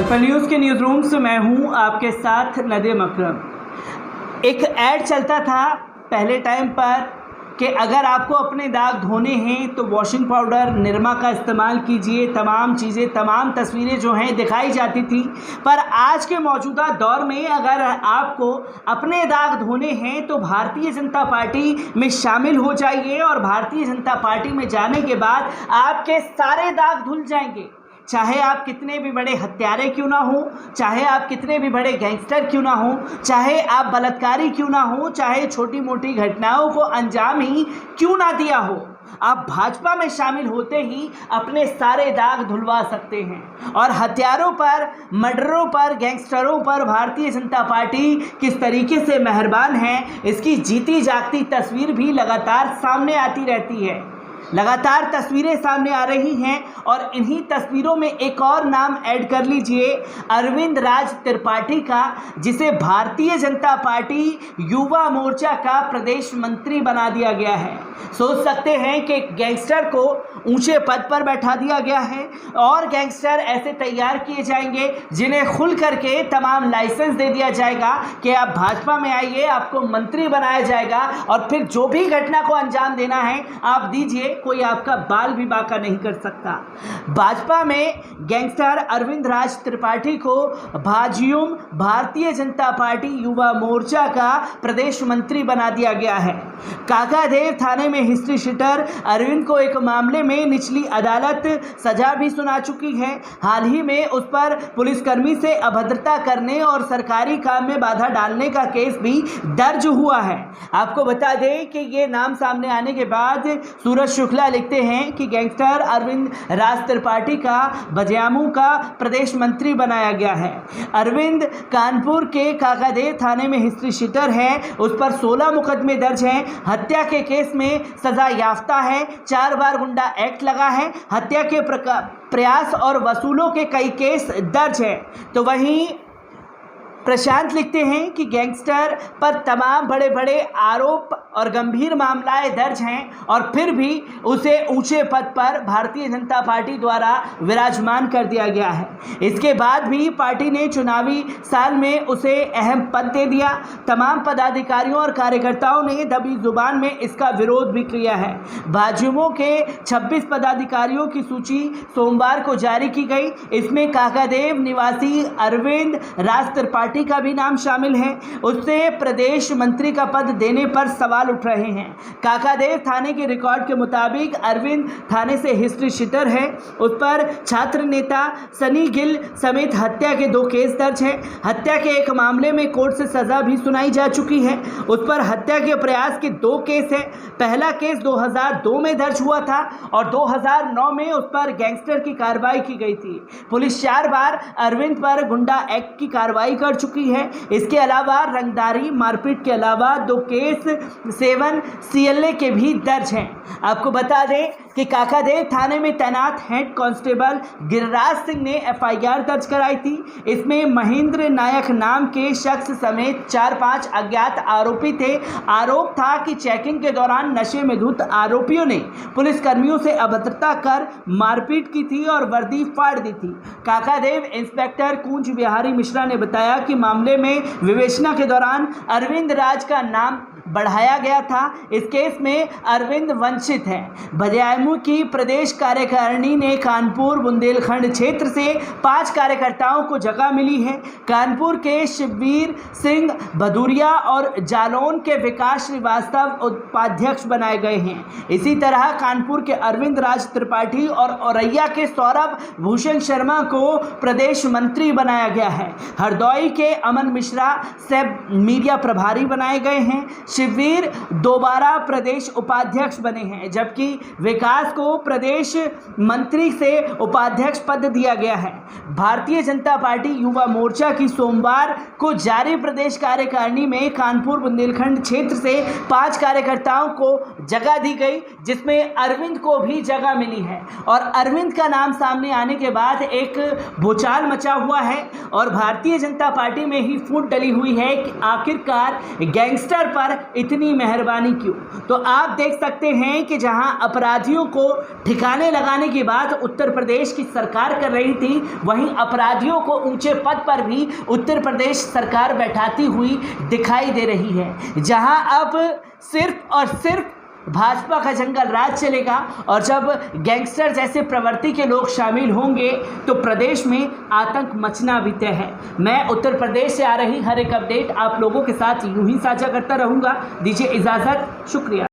दर्पण न्यूज़ के news room से मैं हूं आपके साथ नदीम अकरम। एक ऐड चलता था पहले टाइम पर कि अगर आपको अपने दाग धोने हैं तो वॉशिंग पाउडर निरमा का इस्तेमाल कीजिए। तमाम चीज़ें, तमाम तस्वीरें जो हैं दिखाई जाती थी। पर आज के मौजूदा दौर में अगर आपको अपने दाग धोने हैं तो भारतीय जनता पार्टी में शामिल हो जाइए और भारतीय जनता पार्टी में जाने के बाद आपके सारे दाग धुल जाएंगे। चाहे आप कितने भी बड़े हत्यारे क्यों ना हो, चाहे आप कितने भी बड़े गैंगस्टर क्यों ना हो, चाहे आप बलात्कारी क्यों ना हो, चाहे छोटी मोटी घटनाओं को अंजाम ही क्यों ना दिया हो, आप भाजपा में शामिल होते ही अपने सारे दाग धुलवा सकते हैं। और हत्यारों पर, मर्डरों पर, गैंगस्टरों पर भारतीय जनता पार्टी किस तरीके से मेहरबान है, इसकी जीती जागती तस्वीर भी लगातार सामने आती रहती है। लगातार तस्वीरें सामने आ रही हैं और इन्हीं तस्वीरों में एक और नाम ऐड कर लीजिए, अरविंद राज त्रिपाठी का, जिसे भारतीय जनता पार्टी युवा मोर्चा का प्रदेश मंत्री बना दिया गया है। सोच सकते हैं कि गैंगस्टर को ऊंचे पद पर बैठा दिया गया है और गैंगस्टर ऐसे तैयार किए जाएंगे जिन्हें खुल करके तमाम लाइसेंस दे दिया जाएगा कि आप भाजपा में आइए, आपको मंत्री बनाया जाएगा और फिर जो भी घटना को अंजाम देना है आप दीजिए, कोई आपका बाल भी बांका नहीं कर सकता। भाजपा में गैंगस्टर अरविंद राज त्रिपाठी को भाजयूम भारतीय जनता पार्टी युवा मोर्चा का प्रदेश मंत्री बना दिया गया है। काकादेव थाने में हिस्ट्री शीटर अरविंद को एक मामले में निचली अदालत सजा भी सुना चुकी है। हाल ही में उस पर पुलिसकर्मी से अभद्रता करने और सरकारी काम में बाधा डालने का केस भी दर्ज हुआ है। आपको बता दें कि ये नाम सामने आने के बाद सूरज शुक्ला लिखते हैं कि गैंगस्टर अरविंद राज त्रिपाठी का बजयामू का प्रदेश मंत्री बनाया गया है। अरविंद कानपुर के काकादेव थाने में हिस्ट्री शीटर है, उस पर 16 मुकदमे दर्ज हैं। हत्या के केस में सजा याफ्ता है, 4 बार गुंडा एक्ट लगा है, हत्या के प्रयास और वसूलों के कई केस दर्ज हैं। तो वहीं प्रशांत लिखते हैं कि गैंगस्टर पर तमाम बड़े बड़े आरोप और गंभीर मामलाएं दर्ज हैं और फिर भी उसे ऊंचे पद पर भारतीय जनता पार्टी द्वारा विराजमान कर दिया गया है। इसके बाद भी पार्टी ने चुनावी साल में उसे अहम पद दे दिया। तमाम पदाधिकारियों और कार्यकर्ताओं ने दबी जुबान में इसका विरोध भी किया है। भाजयुमो के 26 पदाधिकारियों की सूची सोमवार को जारी की गई। इसमें काकादेव निवासी अरविंद राज त्रिपाठी का भी नाम शामिल है। उससे प्रदेश मंत्री का पद देने पर सवाल उठ रहे हैं। काकादेव थाने के रिकॉर्ड के मुताबिक अरविंद थाने से हिस्ट्री शीटर है। उस पर छात्र नेता सनी गिल समेत हत्या के 2 केस दर्ज हैं। हत्या के एक मामले में कोर्ट से सजा भी सुनाई जा चुकी है। उस पर हत्या के प्रयास के 2 केस हैं। पहला केस 2002 में दर्ज हुआ था और 2009 में उस पर गैंगस्टर की कार्रवाई की गई थी। पुलिस 4 बार अरविंद पर गुंडा एक्ट की कार्रवाई कर चुकी है। इसके अलावा रंगदारी, मारपीट के अलावा 2 केस 7 CLA के भी दर्ज हैं। आपको बता दें कि काकादेव थाने में तैनात हेड कांस्टेबल गिरिराज सिंह ने FIR दर्ज कराई थी। इसमें महेंद्र नायक नाम के शख्स समेत 4-5 अज्ञात आरोपी थे। आरोप था कि चेकिंग के दौरान नशे में धुत आरोपियों ने पुलिसकर्मियों से अभद्रता कर मारपीट की थी और वर्दी फाड़ दी थी। काकादेव इंस्पेक्टर कुंज बिहारी मिश्रा ने बताया कि मामले में विवेचना के दौरान अरविंद राज का नाम बढ़ाया गया था। इस केस में अरविंद वंचित है। बजयामू की प्रदेश कार्यकारिणी ने कानपुर बुंदेलखंड क्षेत्र से 5 कार्यकर्ताओं को जगह मिली है। कानपुर के शिववीर सिंह भदूरिया और जालौन के विकास श्रीवास्तव उपाध्यक्ष बनाए गए हैं। इसी तरह कानपुर के अरविंद राज त्रिपाठी और औरैया के सौरभ भूषण शर्मा को प्रदेश मंत्री बनाया गया है। हरदौई के अमन मिश्रा सब मीडिया प्रभारी बनाए गए हैं। शिववीर दोबारा प्रदेश उपाध्यक्ष बने हैं, जबकि विकास को प्रदेश मंत्री से उपाध्यक्ष पद दिया गया है। भारतीय जनता पार्टी युवा मोर्चा की सोमवार को जारी प्रदेश कार्यकारिणी में कानपुर बुंदेलखंड क्षेत्र से 5 कार्यकर्ताओं को जगह दी गई, जिसमें अरविंद को भी जगह मिली है। और अरविंद का नाम सामने आने के बाद एक भूचाल मचा हुआ है और भारतीय जनता पार्टी में ही फूट डली हुई है कि आखिरकार गैंगस्टर पर इतनी मेहरबानी क्यों? तो आप देख सकते हैं कि जहां अपराधियों को ठिकाने लगाने की बात उत्तर प्रदेश की सरकार कर रही थी, वहीं अपराधियों को ऊंचे पद पर भी उत्तर प्रदेश सरकार बैठाती हुई दिखाई दे रही है। जहां अब सिर्फ और सिर्फ भाजपा का जंगल राज चलेगा और जब गैंगस्टर जैसे प्रवृत्ति के लोग शामिल होंगे तो प्रदेश में आतंक मचना भी तय है। मैं उत्तर प्रदेश से आ रही हर एक अपडेट आप लोगों के साथ यूं ही साझा करता रहूँगा। दीजिए इजाज़त, शुक्रिया।